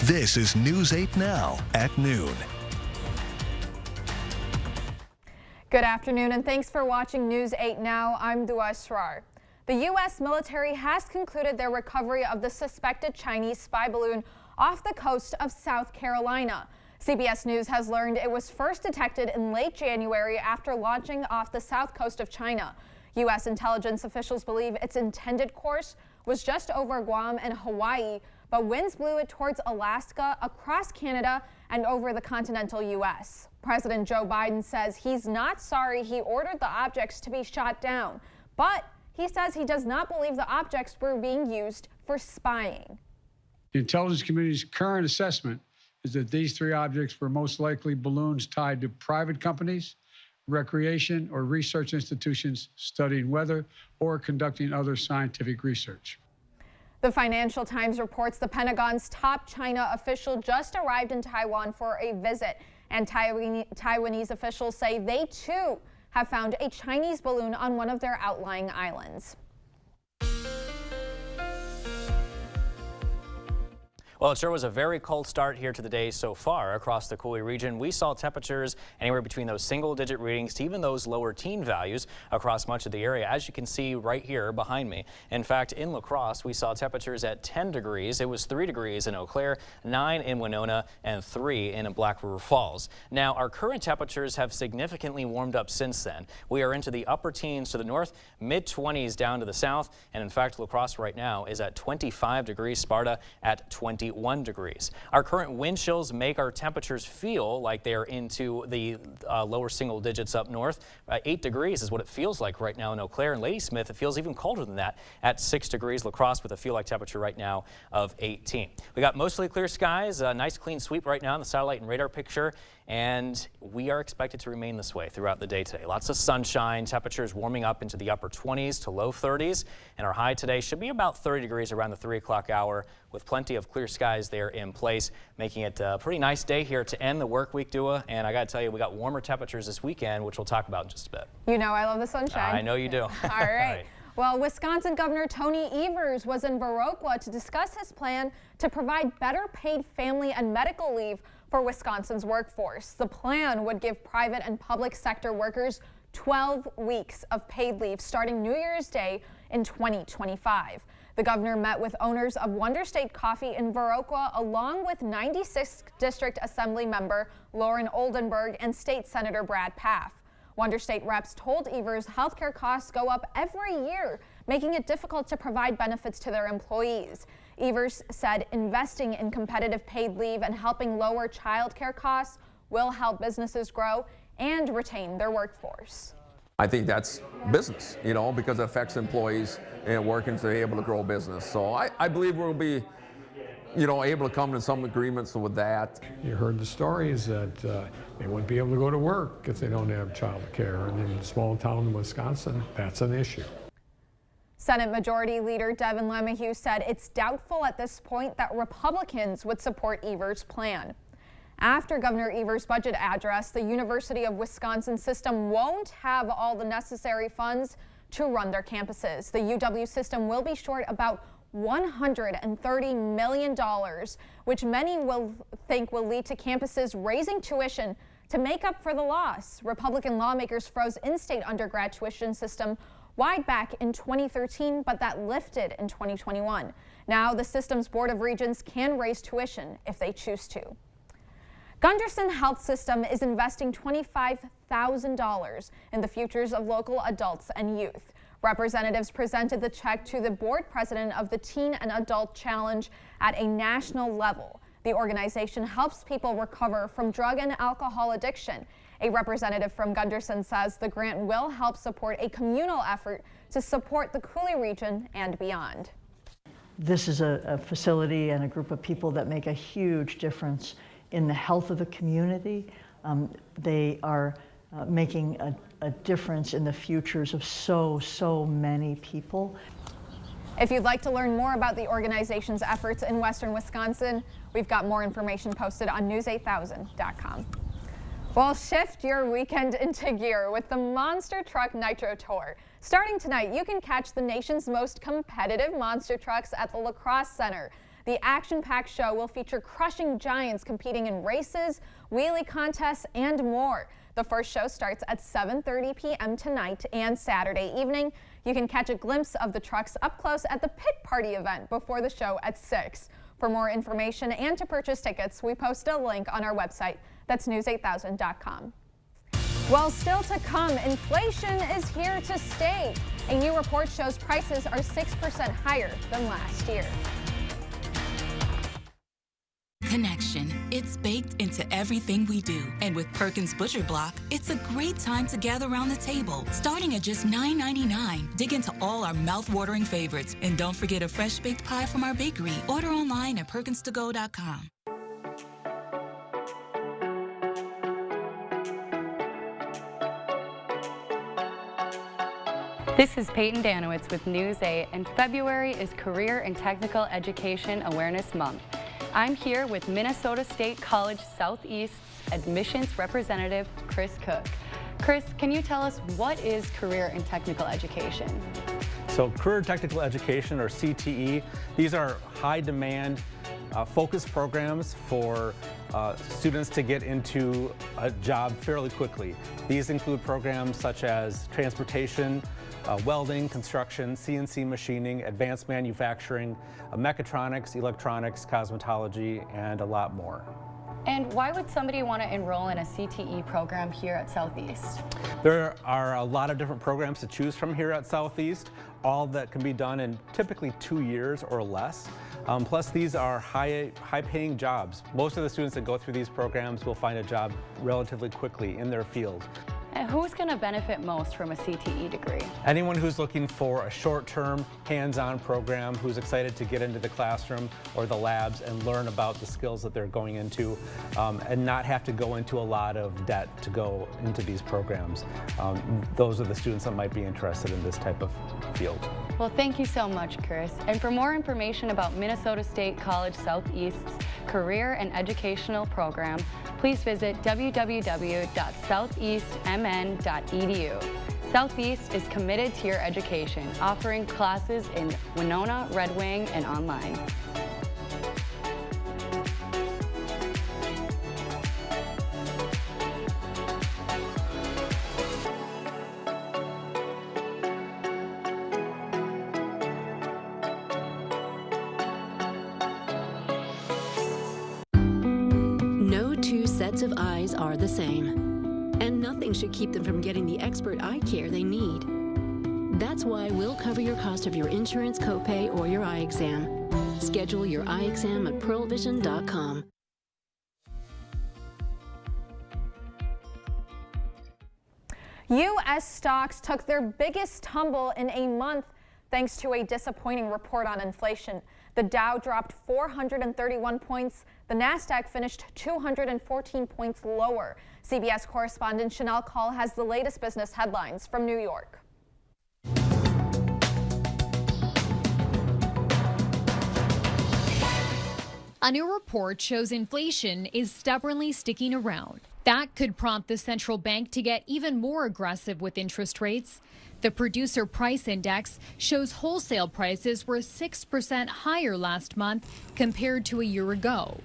This is News 8 Now at noon. Good afternoon and thanks for watching News 8 Now. I'm Dua Asrar. The U.S. military has concluded their recovery of the suspected Chinese spy balloon off the coast of South Carolina. CBS News has learned it was first detected in late January after launching off the south coast of China. U.S. intelligence officials believe its intended course was just over Guam and Hawaii, but winds blew it towards Alaska, across Canada, and over the continental U.S. President Joe Biden says he's not sorry he ordered the objects to be shot down, but he says he does not believe the objects were being used for spying. The intelligence community's current assessment is that these three objects were most likely balloons tied to private companies, recreation or research institutions studying weather or conducting other scientific research. The Financial Times reports the Pentagon's top China official just arrived in Taiwan for a visit, and Taiwanese officials say they too have found a Chinese balloon on one of their outlying islands. Well, it sure was a very cold start here to the day so far across the Coulee region. We saw temperatures anywhere between those single-digit readings to even those lower teen values across much of the area, as you can see right here behind me. In fact, in La Crosse, we saw temperatures at 10 degrees. It was 3 degrees in Eau Claire, 9 in Winona, and 3 in Black River Falls. Now, our current temperatures have significantly warmed up since then. We are into the upper teens to the north, mid-20s down to the south, and in fact, La Crosse right now is at 25 degrees, Sparta at 21 degrees. Our current wind chills make our temperatures feel like they're into the lower single digits up north. 8 degrees is what it feels like right now in Eau Claire, and Ladysmith, it feels even colder than that at 6 degrees. La Crosse with a feel-like temperature right now of 18. We got mostly clear skies, a nice clean sweep right now in the satellite and radar picture, and we are expected to remain this way throughout the day today. Lots of sunshine, temperatures warming up into the upper 20s to low 30s, and our high today should be about 30 degrees around the 3 o'clock hour with plenty of clear skies there in place, making it a pretty nice day here to end the work week, Dua. And I got to tell you, we got warmer temperatures this weekend, which we'll talk about in just a bit. You know I love the sunshine. I know you do. All right. Well, Wisconsin Governor Tony Evers was in Viroqua to discuss his plan to provide better paid family and medical leave for Wisconsin's workforce. The plan would give private and public sector workers 12 weeks of paid leave starting New Year's Day in 2025. The governor met with owners of Wonder State Coffee in Viroqua, along with 96th District Assembly member Lauren Oldenburg and State Senator Brad Pfaff. Wonder State reps told Evers healthcare costs go up every year, making it difficult to provide benefits to their employees. Evers said investing in competitive paid leave and helping lower childcare costs will help businesses grow and retain their workforce. I think that's business, because it affects employees and working to be able to grow business. So I believe we'll be, able to come to some agreements with that. You heard the stories that they wouldn't be able to go to work if they don't have child care, and in a small town in Wisconsin, that's an issue. Senate Majority Leader Devin LeMahieu said it's doubtful at this point that Republicans would support Evers' plan. After Governor Evers' budget address, the University of Wisconsin system won't have all the necessary funds to run their campuses. The UW system will be short about $130 million, which many will think will lead to campuses raising tuition to make up for the loss. Republican lawmakers froze in-state undergrad tuition system wide back in 2013, but that lifted in 2021. Now the system's Board of Regents can raise tuition if they choose to. Gunderson Health System is investing $25,000 in the futures of local adults and youth. Representatives presented the check to the board president of the Teen and Adult Challenge at a national level. The organization helps people recover from drug and alcohol addiction. A representative from Gunderson says the grant will help support a communal effort to support the Coulee region and beyond. This is a facility and a group of people that make a huge difference in the health of the community. They are making a difference in the futures of so many people. If you'd like to learn more about the organization's efforts in Western Wisconsin, we've got more information posted on news8000.com. Well, shift your weekend into gear with the Monster Truck Nitro Tour. Starting tonight, you can catch the nation's most competitive monster trucks at the La Crosse Center. The action-packed show will feature crushing giants competing in races, wheelie contests, and more. The first show starts at 7:30 p.m. tonight and Saturday evening. You can catch a glimpse of the trucks up close at the Pit Party event before the show at 6. For more information and to purchase tickets, we post a link on our website. That's news8000.com. Well, still to come, inflation is here to stay. A new report shows prices are 6% higher than last year. Connection. It's baked into everything we do. And with Perkins Butcher Block, it's a great time to gather around the table. Starting at just $9.99, dig into all our mouth-watering favorites. And don't forget a fresh baked pie from our bakery. Order online at perkinstogo.com. This is Peyton Danowitz with News 8, and February is Career and Technical Education Awareness Month. I'm here with Minnesota State College Southeast's admissions representative, Chris Cook. Chris, can you tell us what is career and technical education? So career and technical education, or CTE, these are high demand focused programs for students to get into a job fairly quickly. These include programs such as transportation, welding, construction, CNC machining, advanced manufacturing, mechatronics, electronics, cosmetology, and a lot more. And why would somebody want to enroll in a CTE program here at Southeast? There are a lot of different programs to choose from here at Southeast, all that can be done in typically 2 years or less. Plus, these are high-paying jobs. Most of the students that go through these programs will find a job relatively quickly in their field. And who's going to benefit most from a CTE degree? Anyone who's looking for a short-term, hands-on program, who's excited to get into the classroom or the labs and learn about the skills that they're going into, and not have to go into a lot of debt to go into these programs. Those are the students that might be interested in this type of field. Well, thank you so much, Chris. And for more information about Minnesota State College Southeast's career and educational program, please visit www.southeastmn.edu. Southeast is committed to your education, offering classes in Winona, Red Wing, and online. No two sets of eyes are the same, and nothing should keep them from getting the expert eye care they need. That's why we'll cover your cost of your insurance copay or your eye exam. Schedule your eye exam at pearlvision.com. U.S. stocks took their biggest tumble in a month thanks to a disappointing report on inflation. The Dow dropped 431 points. The Nasdaq finished 214 points lower. CBS correspondent Chanel Call has the latest business headlines from New York. A new report shows inflation is stubbornly sticking around. That could prompt the central bank to get even more aggressive with interest rates. The Producer Price Index shows wholesale prices were 6% higher last month compared to a year ago.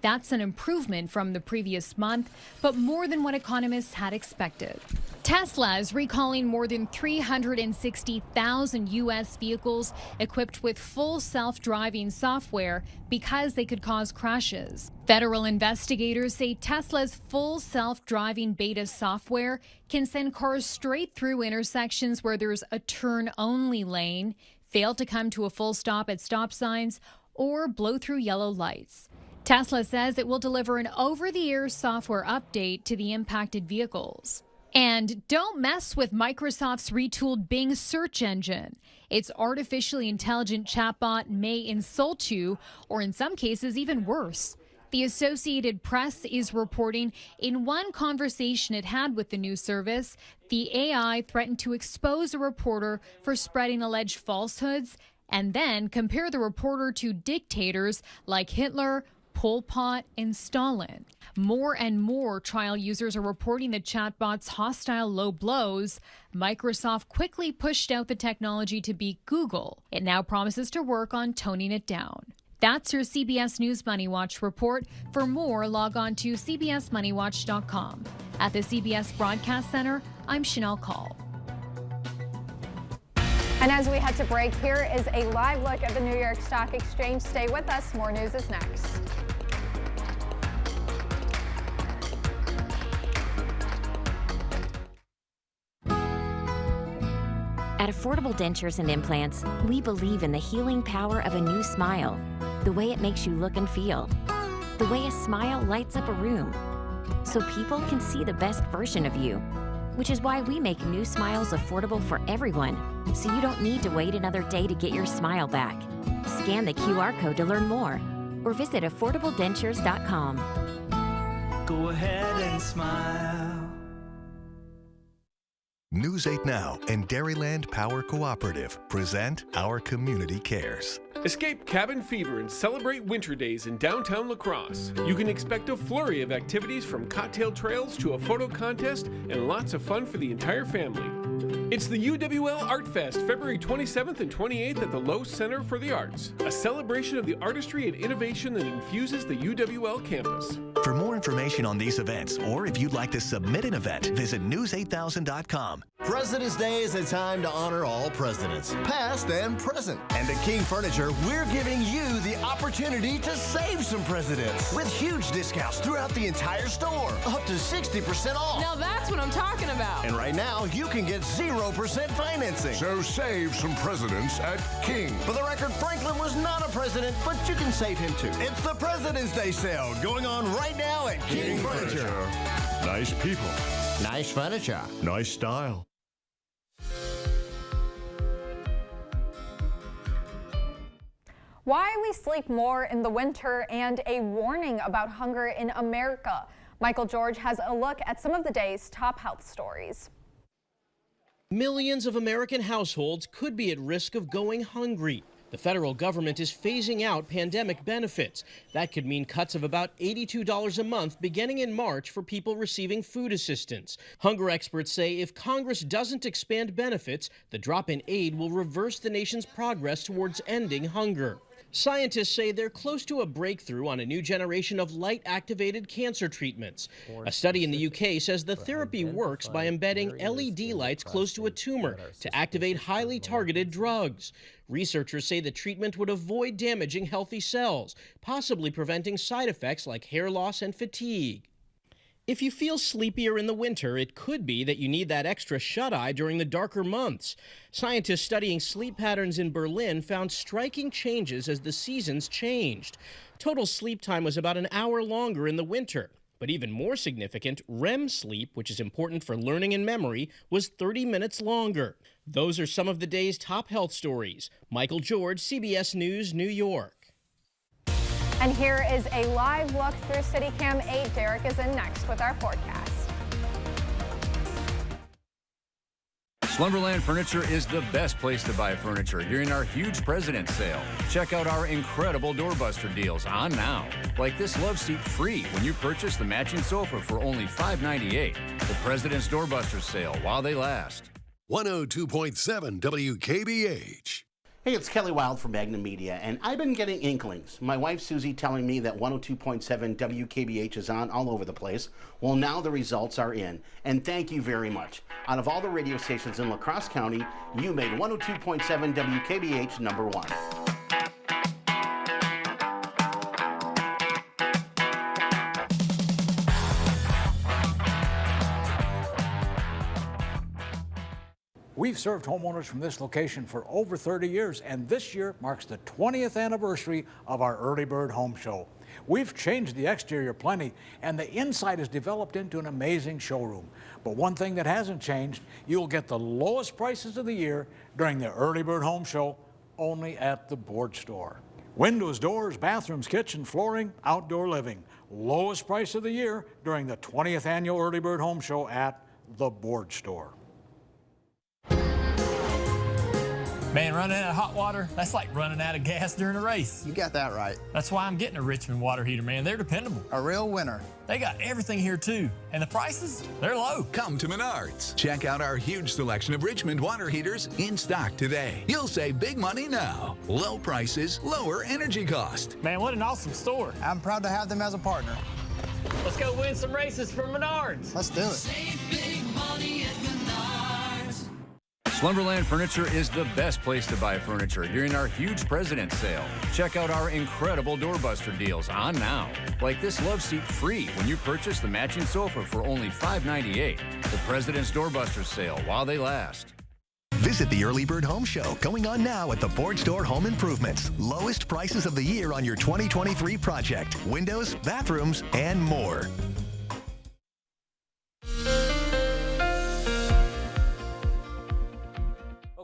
That's an improvement from the previous month, but more than what economists had expected. Tesla is recalling more than 360,000 U.S. vehicles equipped with full self-driving software because they could cause crashes. Federal investigators say Tesla's full self-driving beta software can send cars straight through intersections where there's a turn-only lane, fail to come to a full stop at stop signs, or blow through yellow lights. Tesla says it will deliver an over-the-air software update to the impacted vehicles. And don't mess with Microsoft's retooled Bing search engine. Its artificially intelligent chatbot may insult you, or in some cases even worse. The Associated Press is reporting in one conversation it had with the news service, the AI threatened to expose a reporter for spreading alleged falsehoods and then compare the reporter to dictators like Hitler, Pol Pot, and Stalin. More and more trial users are reporting the chatbot's hostile low blows. Microsoft quickly pushed out the technology to beat Google. It now promises to work on toning it down. That's your CBS News Money Watch report. For more, log on to cbsmoneywatch.com. At the CBS Broadcast Center, I'm Chanel Call. And as we head to break, here is a live look at the New York Stock Exchange. Stay with us. More news is next. At Affordable Dentures and Implants, we believe in the healing power of a new smile, the way it makes you look and feel, the way a smile lights up a room, so people can see the best version of you, which is why we make new smiles affordable for everyone, so you don't need to wait another day to get your smile back. Scan the QR code to learn more, or visit affordabledentures.com. Go ahead and smile. News 8 Now and Dairyland Power Cooperative present Our Community Cares. Escape cabin fever and celebrate winter days in downtown La Crosse. You can expect a flurry of activities from cocktail trails to a photo contest and lots of fun for the entire family. It's the UWL Art Fest, February 27th and 28th at the Lowe Center for the Arts, a celebration of the artistry and innovation that infuses the UWL campus. For more information on these events, or if you'd like to submit an event, visit news8000.com. President's Day is a time to honor all presidents, past and present. And at King Furniture, we're giving you the opportunity to save some presidents with huge discounts throughout the entire store, up to 60% off. Now that's what I'm talking about. And right now, you can get 0% financing. So save some presidents at King. For the record, Franklin was not a president, but you can save him too. It's the President's Day sale going on right now at King Furniture. Nice people. Nice furniture. Nice style. Why we sleep more in the winter and a warning about hunger in America. Michael George has a look at some of the day's top health stories. Millions of American households could be at risk of going hungry. The federal government is phasing out pandemic benefits. That could mean cuts of about $82 a month beginning in March for people receiving food assistance. Hunger experts say if Congress doesn't expand benefits, the drop in aid will reverse the nation's progress towards ending hunger. Scientists say they're close to a breakthrough on a new generation of light-activated cancer treatments. A study in the UK says the therapy works by embedding LED lights close to a tumor to activate highly targeted drugs. Researchers say the treatment would avoid damaging healthy cells, possibly preventing side effects like hair loss and fatigue. If you feel sleepier in the winter, it could be that you need that extra shut-eye during the darker months. Scientists studying sleep patterns in Berlin found striking changes as the seasons changed. Total sleep time was about an hour longer in the winter. But even more significant, REM sleep, which is important for learning and memory, was 30 minutes longer. Those are some of the day's top health stories. Michael George, CBS News, New York. And here is a live look through CityCam 8. Derek is in next with our forecast. Slumberland Furniture is the best place to buy furniture during our huge President's Sale. Check out our incredible doorbuster deals on now. Like this love seat free when you purchase the matching sofa for only $5.98. The President's Doorbuster Sale while they last. 102.7 WKBH. Hey, it's Kelly Wild from Magnum Media, and I've been getting inklings. My wife Susie telling me that 102.7 WKBH is on all over the place. Well, now the results are in, and thank you very much. Out of all the radio stations in La Crosse County, you made 102.7 WKBH number one. We've served homeowners from this location for over 30 years, and this year marks the 20th anniversary of our Early Bird Home Show. We've changed the exterior plenty, and the inside has developed into an amazing showroom. But one thing that hasn't changed, you'll get the lowest prices of the year during the Early Bird Home Show, only at the Board Store. Windows, doors, bathrooms, kitchen, flooring, outdoor living. Lowest price of the year during the 20th annual Early Bird Home Show at the Board Store. Man, running out of hot water, that's like running out of gas during a race. You got that right. That's why I'm getting a Richmond water heater, man. They're dependable. A real winner. They got everything here, too. And the prices, they're low. Come to Menards. Check out our huge selection of Richmond water heaters in stock today. You'll save big money now. Low prices, lower energy cost. Man, what an awesome store. I'm proud to have them as a partner. Let's go win some races for Menards. Let's do it. Save big money at Menards. Slumberland Furniture is the best place to buy furniture during our huge President's Sale. Check out our incredible doorbuster deals on now. Like this love seat free when you purchase the matching sofa for only $598. The President's Doorbuster Sale while they last. Visit the Early Bird Home Show, going on now at the Ford Store Home Improvements. Lowest prices of the year on your 2023 project. Windows, bathrooms, and more.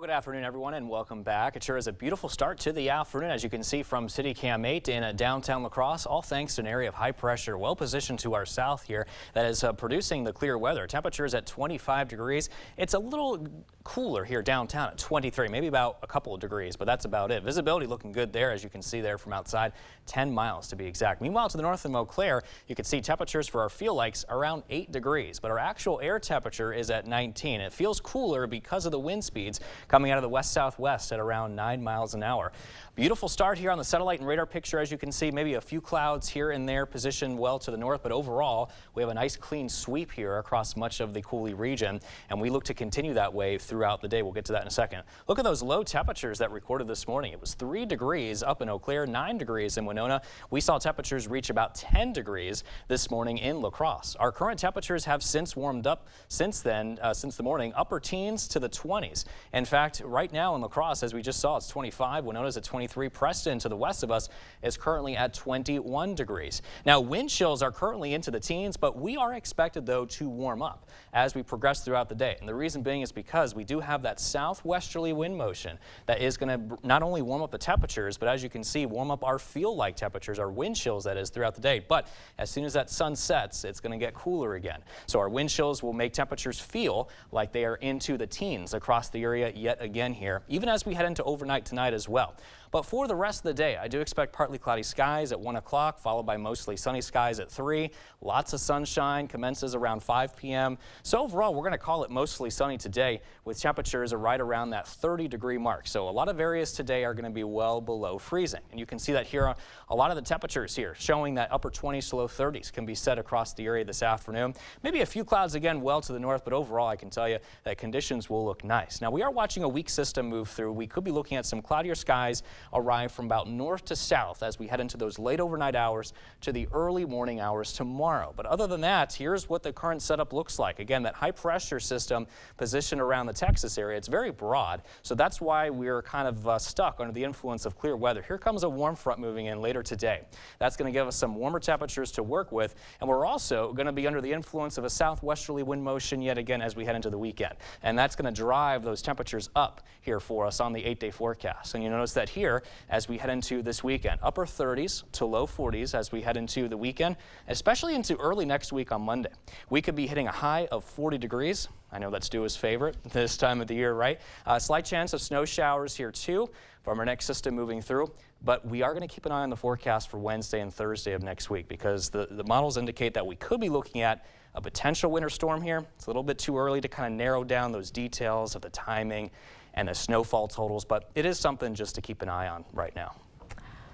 Good afternoon, everyone, and welcome back. It sure is a beautiful start to the afternoon, as you can see from City Cam 8 in downtown La Crosse, all thanks to an area of high pressure well positioned to our south here that is producing the clear weather. Temperatures at 25 degrees. It's a little cooler here downtown at 23, maybe about a couple of degrees, but that's about it. Visibility looking good there, as you can see there from outside, 10 miles to be exact. Meanwhile, to the north of Eau Claire, you can see temperatures for our feel likes around 8 degrees, but our actual air temperature is at 19. It feels cooler because of the wind speeds coming out of the west-southwest at around 9 miles an hour. Beautiful start here on the satellite and radar picture, as you can see. Maybe a few clouds here and there positioned well to the north, but overall we have a nice clean sweep here across much of the Coulee region, and we look to continue that way throughout the day. We'll get to that in a second. Look at those low temperatures that recorded this morning. It was 3 degrees up in Eau Claire, 9 degrees in Winona. We saw temperatures reach about 10 degrees this morning in La Crosse. Our current temperatures have since warmed up since then, since the morning, upper teens to the 20s. In fact, right now in La Crosse, as we just saw, it's 25. Winona's at 23. Preston, to the west of us, is currently at 21 degrees. Now, wind chills are currently into the teens, but we are expected, though, to warm up as we progress throughout the day. And the reason being is because we do have that southwesterly wind motion that is going to not only warm up the temperatures, but as you can see, warm up our feel-like temperatures, our wind chills, that is, throughout the day. But as soon as that sun sets, it's going to get cooler again. So our wind chills will make temperatures feel like they are into the teens across the area yet again here, even as we head into overnight tonight as well. But for the rest of the day, I do expect partly cloudy skies at 1 o'clock, followed by mostly sunny skies at 3. Lots of sunshine commences around 5 p.m. So overall, we're going to call it mostly sunny today, with temperatures right around that 30-degree mark. So a lot of areas today are going to be well below freezing. And you can see that here, a lot of the temperatures here showing that upper 20s to low 30s can be set across the area this afternoon. Maybe a few clouds again well to the north, but overall I can tell you that conditions will look nice. Now, we are watching a weak system move through. We could be looking at some cloudier skies arrive from about north to south as we head into those late overnight hours to the early morning hours tomorrow. But other than that, here's what the current setup looks like. Again, that high pressure system positioned around the Texas area, it's very broad, so that's why we're kind of stuck under the influence of clear weather. Here comes a warm front moving in later today. That's going to give us some warmer temperatures to work with, and we're also going to be under the influence of a southwesterly wind motion yet again as we head into the weekend, and that's going to drive those temperatures up here for us on the 8-day forecast. And you notice that here as we head into this weekend, upper 30s to low 40s as we head into the weekend, especially into early next week on Monday. We could be hitting a high of 40 degrees. I know that's Stu's favorite this time of the year, right? Slight chance of snow showers here too from our next system moving through, but we are going to keep an eye on the forecast for Wednesday and Thursday of next week, because the models indicate that we could be looking at a potential winter storm here. It's a little bit too early to kind of narrow down those details of the timing and the snowfall totals, but it is something just to keep an eye on right now.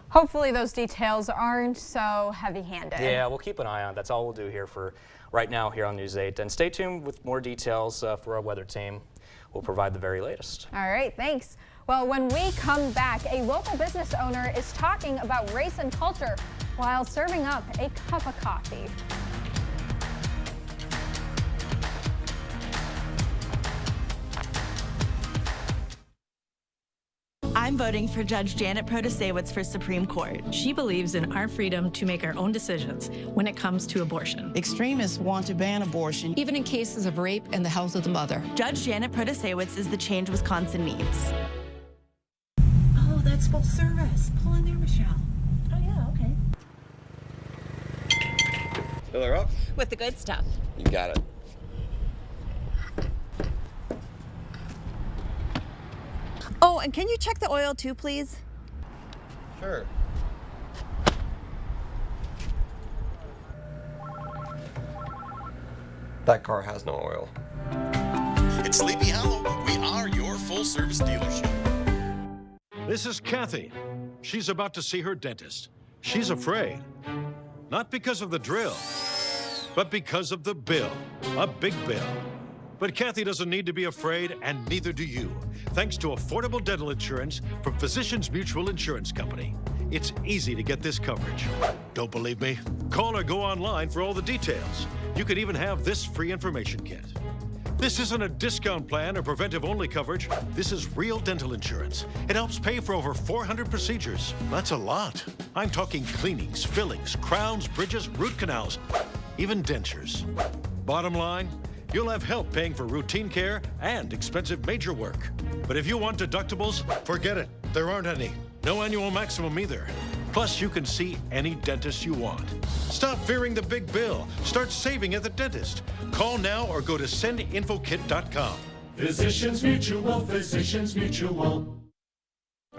Hopefully those details aren't so heavy-handed. Yeah, we'll keep an eye on it. That's all we'll do here for right now here on News 8. And stay tuned with more details for our weather team. We'll provide the very latest. All right, thanks. Well, when we come back, a local business owner is talking about race and culture while serving up a cup of coffee. I'm voting for Judge Janet Protasewicz for Supreme Court. She believes in our freedom to make our own decisions when it comes to abortion. Extremists want to ban abortion, even in cases of rape and the health of the mother. Judge Janet Protasewicz is the change Wisconsin needs. Oh, that's full service. Pull in there, Michelle. Oh, yeah, okay. Fill her up? With the good stuff. You got it. Oh, Oh, and can you check the oil too, please? Sure. That car has no oil. At Sleepy Hollow, we are your full-service dealership. This is Kathy. She's about to see her dentist. She's afraid. Not because of the drill, but because of the bill. A big bill. But Kathy doesn't need to be afraid, and neither do you, thanks to affordable dental insurance from Physicians Mutual Insurance Company. It's easy to get this coverage. Don't believe me? Call or go online for all the details. You could even have this free information kit. This isn't a discount plan or preventive-only coverage. This is real dental insurance. It helps pay for over 400 procedures. That's a lot. I'm talking cleanings, fillings, crowns, bridges, root canals, even dentures. Bottom line, you'll have help paying for routine care and expensive major work. But if you want deductibles, forget it. There aren't any. No annual maximum either. Plus, you can see any dentist you want. Stop fearing the big bill. Start saving at the dentist. Call now or go to sendinfokit.com. Physicians Mutual, Physicians Mutual.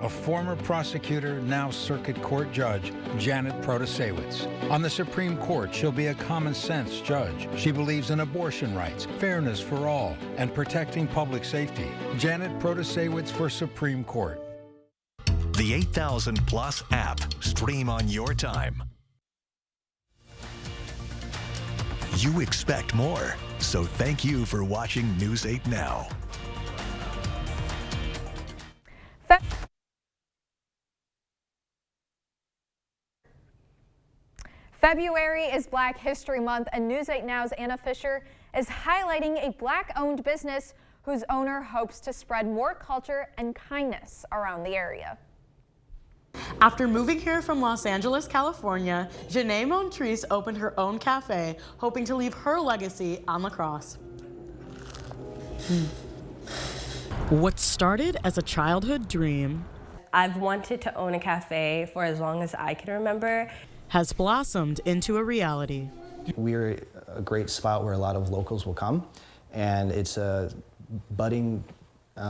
A former prosecutor, now circuit court judge, Janet Protasewicz. On the Supreme Court, she'll be a common-sense judge. She believes in abortion rights, fairness for all, and protecting public safety. Janet Protasewicz for Supreme Court. The 8000 Plus app. Stream on your time. You expect more, so thank you for watching News 8 Now. February is Black History Month, and News 8 Now's Anna Fisher is highlighting a Black-owned business whose owner hopes to spread more culture and kindness around the area. After moving here from Los Angeles, California, Janae Montrese opened her own cafe, hoping to leave her legacy on La Crosse. What started as a childhood dream I've wanted to own a cafe for as long as I can remember. Has blossomed into a reality. We're a great spot where a lot of locals will come, and it's a budding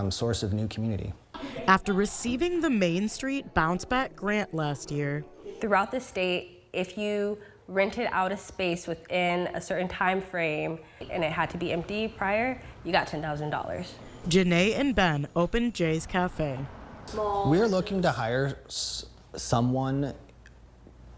source of new community. After receiving the Main Street Bounce Back grant last year. Throughout the state, if you rented out a space within a certain time frame and it had to be empty prior, you got $10,000. Janae and Ben opened Jay's Cafe. We're looking to hire someone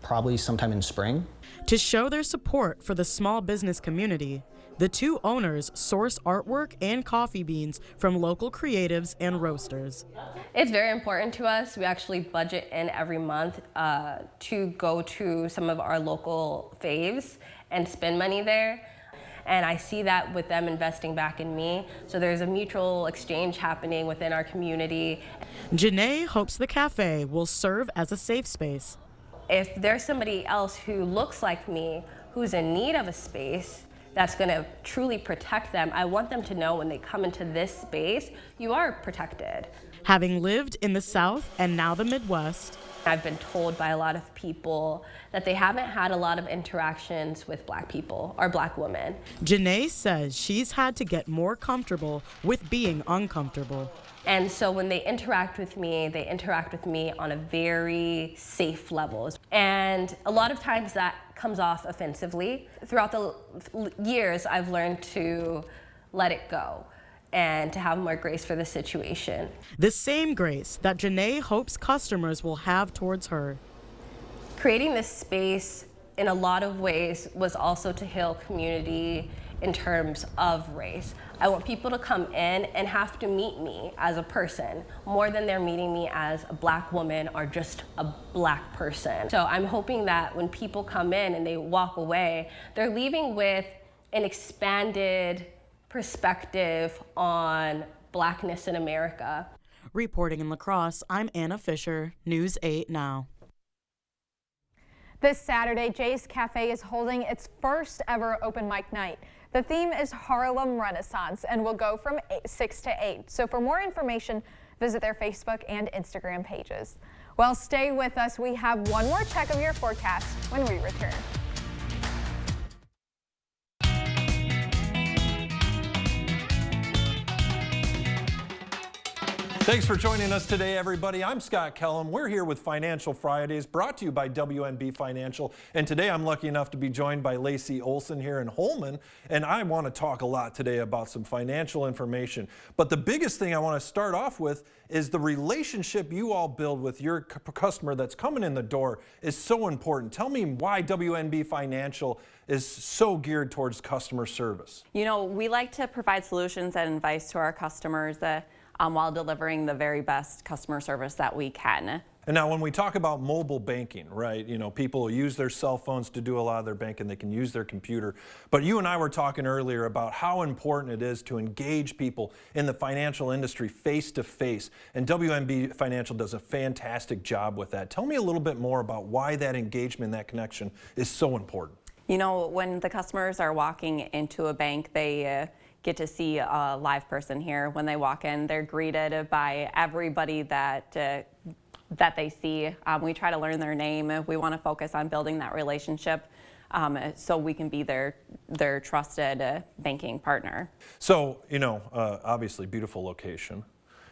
probably sometime in spring. To show their support for the small business community, the two owners source artwork and coffee beans from local creatives and roasters. It's very important to us. We actually budget in every month to go to some of our local faves and spend money there. And I see that with them investing back in me. So there's a mutual exchange happening within our community. Janae hopes the cafe will serve as a safe space. If there's somebody else who looks like me, who's in need of a space that's gonna truly protect them, I want them to know when they come into this space, you are protected. Having lived in the South and now the Midwest, I've been told by a lot of people that they haven't had a lot of interactions with Black people or Black women. Janae says she's had to get more comfortable with being uncomfortable. And so when they interact with me on a very safe level. And a lot of times that comes off offensively. Throughout the years, I've learned to let it go and to have more grace for the situation. The same grace that Janae hopes customers will have towards her. Creating this space in a lot of ways was also to heal community in terms of race. I want people to come in and have to meet me as a person more than they're meeting me as a Black woman or just a Black person. So I'm hoping that when people come in and they walk away, they're leaving with an expanded perspective on Blackness in America. Reporting in La Crosse, I'm Anna Fisher, News 8 Now. This Saturday, Jay's Cafe is holding its first ever open mic night. The theme is Harlem Renaissance and will go from 6 to 8. So for more information, visit their Facebook and Instagram pages. Well, stay with us. We have one more check of your forecast when we return. Thanks for joining us today, everybody. I'm Scott Kellum. We're here with Financial Fridays, brought to you by WNB Financial. And today I'm lucky enough to be joined by Lacey Olson here in Holmen. And I want to talk a lot today about some financial information. But the biggest thing I want to start off with is the relationship you all build with your customer that's coming in the door is so important. Tell me why WNB Financial is so geared towards customer service. You know, we like to provide solutions and advice to our customers while delivering the very best customer service that we can. And now when we talk about mobile banking, right, you know, people use their cell phones to do a lot of their banking, they can use their computer. But you and I were talking earlier about how important it is to engage people in the financial industry face to face. And WNB Financial does a fantastic job with that. Tell me a little bit more about why that engagement, that connection is so important. You know, when the customers are walking into a bank, they get to see a live person here. When they walk in, they're greeted by everybody that they see. We try to learn their name. We want to focus on building that relationship so we can be their trusted banking partner. So, you know, obviously beautiful location.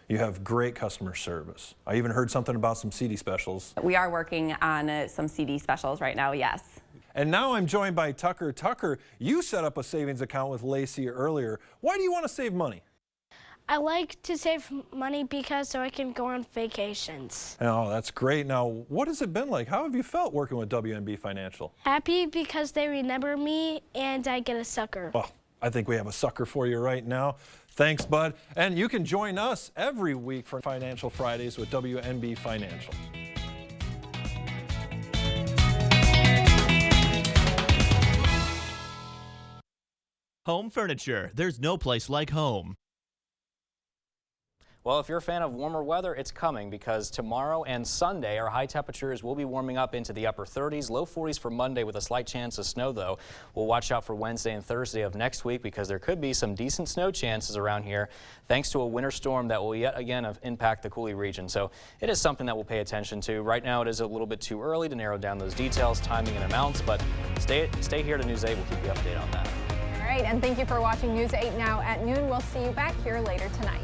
You have great customer service. I even heard something about some CD specials. We are working on some CD specials right now, yes. And now I'm joined by Tucker. Tucker, you set up a savings account with Lacey earlier. Why do you want to save money? I like to save money because so I can go on vacations. Oh, that's great. Now, what has it been like? How have you felt working with WNB Financial? Happy because they remember me and I get a sucker. Well, I think we have a sucker for you right now. Thanks, bud. And you can join us every week for Financial Fridays with WNB Financial. Home furniture. There's no place like home. Well, if you're a fan of warmer weather, it's coming because tomorrow and Sunday, our high temperatures will be warming up into the upper 30s, low 40s for Monday with a slight chance of snow, though. We'll watch out for Wednesday and Thursday of next week because there could be some decent snow chances around here thanks to a winter storm that will yet again impact the Cooley region. So it is something that we'll pay attention to. Right now, it is a little bit too early to narrow down those details, timing, and amounts, but stay here to News 8. We'll keep you updated on that. All right, and thank you for watching News 8 Now at noon. We'll see you back here later tonight.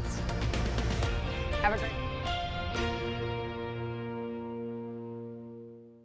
Have a great